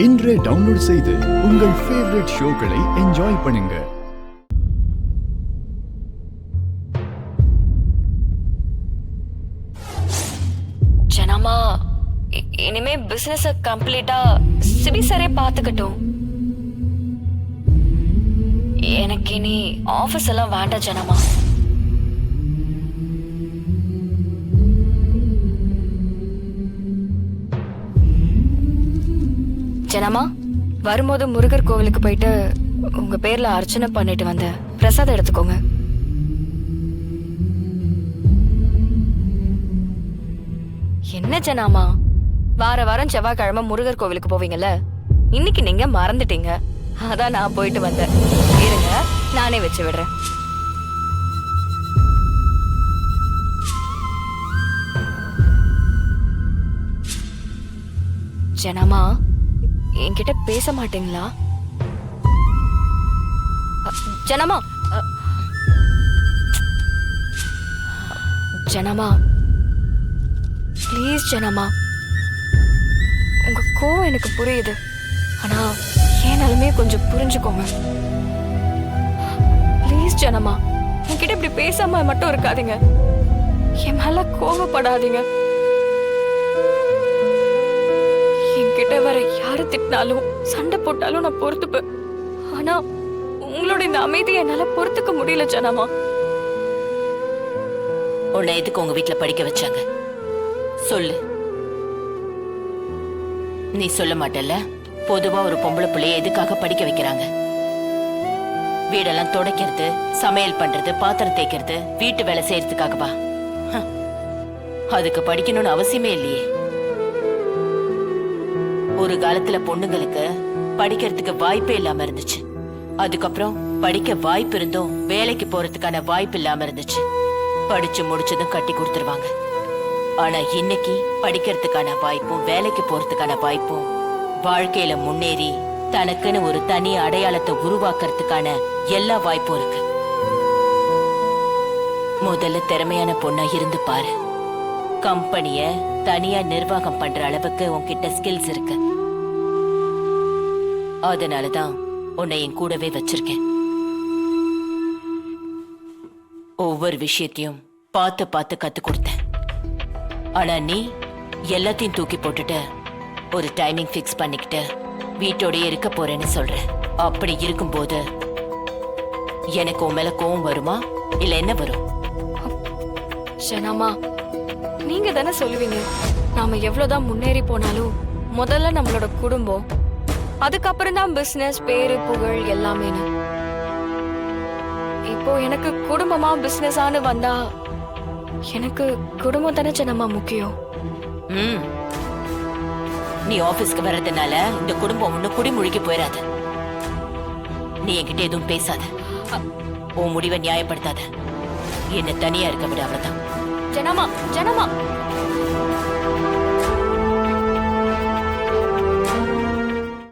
இன்றே டவுன்லோட் செய்து உங்கள் ஃபேவரட் ஷோக்களை என்ஜாய் பண்ணுங்க. ஜனமா, இனிமே பிசினஸ் கம்ப்ளீட்டா சிபி சாரே பாத்துக்கட்டும். எனக்கு இனி ஆபீஸ் எல்லாம் வேண்டாம் ஜனமா. ஜனமா, வரும்போது முருகர் கோவிலுக்கு போயிட்டு உங்க பேர்ல அர்ச்சனை பண்ணிட்டு வந்த பிரசாதம் எடுத்துக்கோங்க. என்ன ஜனாமா, வார வாரம் செவ்வாய்க்கிழமை முருகர் கோவிலுக்கு போவீங்கல்ல, இன்னைக்கு நீங்க மறந்துட்டீங்க. அதான் நான் போயிட்டு வந்தேன். இருங்க, நானே வச்சு விடுறேன். ஜனமா, என்கிட்ட பேச மாட்டீங்களா? ஜனமா, ஜனமா ப்ளீஸ் ஜனமா. உங்க கோவம் எனக்கு புரியுது, ஆனா ஏனாலுமே கொஞ்சம் புரிஞ்சுக்கோங்க ப்ளீஸ் ஜனமா. என்கிட்ட இப்படி பேசாம மட்டும் இருக்காதீங்க. என் மேல கோவப்படாதீங்க. என்கிட்ட வர யாரு திட்டினாலும் சண்டை போட்டாலும் நான் பொறுத்துப்பேன். ஆனா உங்களோட இந்த அமைதியை என்னால பொறுத்துக்க முடியல ஜனமா. உன்னை எதுக்கு உங்க வீட்டுல படிக்க வச்சாங்க சொல்லு. நீ சொல்ல மாட்டல்ல? பொதுவா ஒரு பொம்பளை பிள்ளைய எதுக்காக படிக்க வைக்கிறாங்க? வீடெல்லாம் துடைக்கிறது, சமையல் பண்றது, பாத்திரம் தேய்க்கிறது, வீட்டு வேலை செய்யறதுக்காகவா? அதுக்கு படிக்கணும்னு அவசியமே இல்லையே. ஒரு காலத்துல பொண்ணுங்களுக்கு படிக்கிறதுக்கு வாய்ப்பே இல்லாம இருந்துச்சு. அதுக்கப்புறம் படிக்க வாய்ப்பு இருந்தும் வேலைக்கு போறதுக்கான வாய்ப்பு இல்லாம இருந்துச்சு. படிச்சு முடிச்சதும் கட்டி கொடுத்துருவாங்க. ஆனா இன்னைக்கு படிக்கிறதுக்கான வாய்ப்பும் வேலைக்கு போறதுக்கான வாய்ப்பும், வாழ்க்கையில முன்னேறி தனக்குன்னு ஒரு தனி அடையாளத்தை உருவாக்குறதுக்கான எல்லா வாய்ப்பும் இருக்கு. முதல்ல திறமையான பொண்ணா இருந்து பாரு. கம்பெனிய தனியா நிர்வாகம் பண்ற அளவுக்கு உன்கிட்ட ஸ்கில்ஸ் இருக்கு. அதனாலதான் உன்னை என் கூடவே வச்சிருக்கேன். ஒவ்வொரு விஷயத்தையும் பார்த்து பார்த்து கத்து கொடுத்தேன். ஆனா நீ எல்லாத்தையும் தூக்கி போட்டுட்டு ஒரு டைமிங் பிக்ஸ் பண்ணிக்கிட்டு வீட்டோடய இருக்க போறேன்னு சொல்ற. அப்படி இருக்கும்போது எனக்கு உன் மேல கோவம் வருமா இல்ல என்ன வரும்? ஜனமா, நீங்க தானே சொல்லுவீங்க, நாம எவ்வளவுதான் முன்னேறி போனாலும் முதல்ல நம்மளோட குடும்பம், அதுக்கப்புறம் தான் பிசினஸ், பேரு புகழ் எல்லாமே. இப்போ எனக்கு குடும்பமா பிசினஸ் ஆனு வந்தா எனக்கு குடும்பம் தானே ஜனமா முக்கியம். நீ ஆபீஸ்க்கு வர்றதுனால இந்த குடும்பம் ஒண்ணு குடிமுழுகி போயிடாது. நீ என்கிட்ட எதுவும் பேசாத, உன் முடிவை நியாயப்படுத்தாத. என்ன தனியா இருக்க விட, அவ்வளவுதான். ஜனமா, ஜனமா